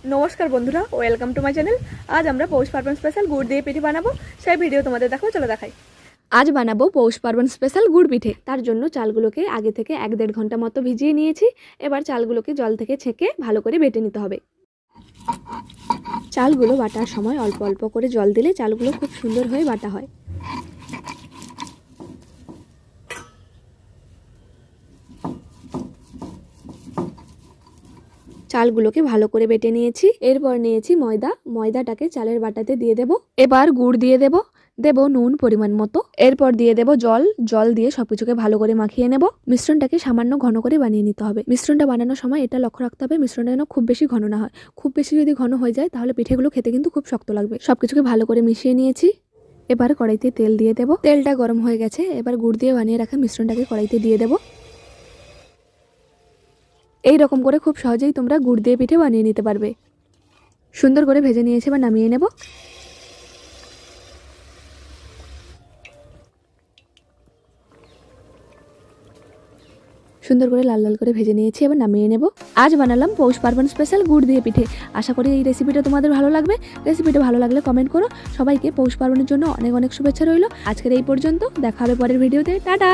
নমস্কার বন্ধুরা, welcome to my channel. আজ আমরা পৌষ পার্বণ স্পেশাল গুড় দিয়ে পিঠে বানাবো, সেই ভিডিও তোমাদের দেখো, চলো দেখাই। আজ বানাবো পৌষ পার্বণ স্পেশাল গুড় পিঠে। তার জন্য চালগুলোকে আগে থেকে 1-1.5 ঘন্টা মতো ভিজিয়ে নিয়েছি। এবার চালগুলোকে জল থেকে ছেঁকে ভালো করে বেটে নিতে হবে। চালগুলো বাটার সময় অল্প অল্প করে জল দিলে চালগুলো খুব সুন্দর হয়ে বাটা হয়। চালগুলোকে ভালো করে বেটে নিয়েছি। এরপর নিয়েছি ময়দাটাকে চালের বাটাতে দিয়ে দেব। এবার গুড় দিয়ে দেব নুন পরিমাণ মতো। এরপর দিয়ে দেব জল দিয়ে সবকিছুকে ভালো করে মাখিয়ে নেব। মিশ্রণটাকে সামান্য ঘন করে বানিয়ে নিতে হবে। মিশ্রণটা বানানোর সময় এটা লক্ষ্য রাখতে হবে মিশ্রণটা যেন খুব বেশি ঘন না হয়। খুব বেশি যদি ঘন হয়ে যায় তাহলে পিঠেগুলো খেতে কিন্তু খুব শক্ত লাগবে। সবকিছুকে ভালো করে মিশিয়ে নিয়েছি। এবার কড়াইতে তেল দিয়ে দেব। তেলটা গরম হয়ে গেছে। এবার গুড় দিয়ে বানিয়ে রাখা মিশ্রণটাকে কড়াইতে দিয়ে দেব। এই রকম করে খুব সহজেই তোমরা গুড় দিয়ে পিঠে বানিয়ে নিতে পারবে। সুন্দর করে ভেজে নিয়েছি, বা নামিয়ে নেব। সুন্দর করে লাল লাল করে ভেজে নিয়েছি, এবার নামিয়ে নেব। আজ বানালাম পৌষ পার্বণ স্পেশাল গুড় দিয়ে পিঠে। আশা করি এই রেসিপিটা তোমাদের ভালো লাগবে। রেসিপিটা ভালো লাগলে কমেন্ট করো। সবাইকে পৌষ পার্বণের জন্য অনেক অনেক শুভেচ্ছা রইল। আজকের এই পর্যন্ত, দেখা হবে পরের ভিডিওতে। টাটা।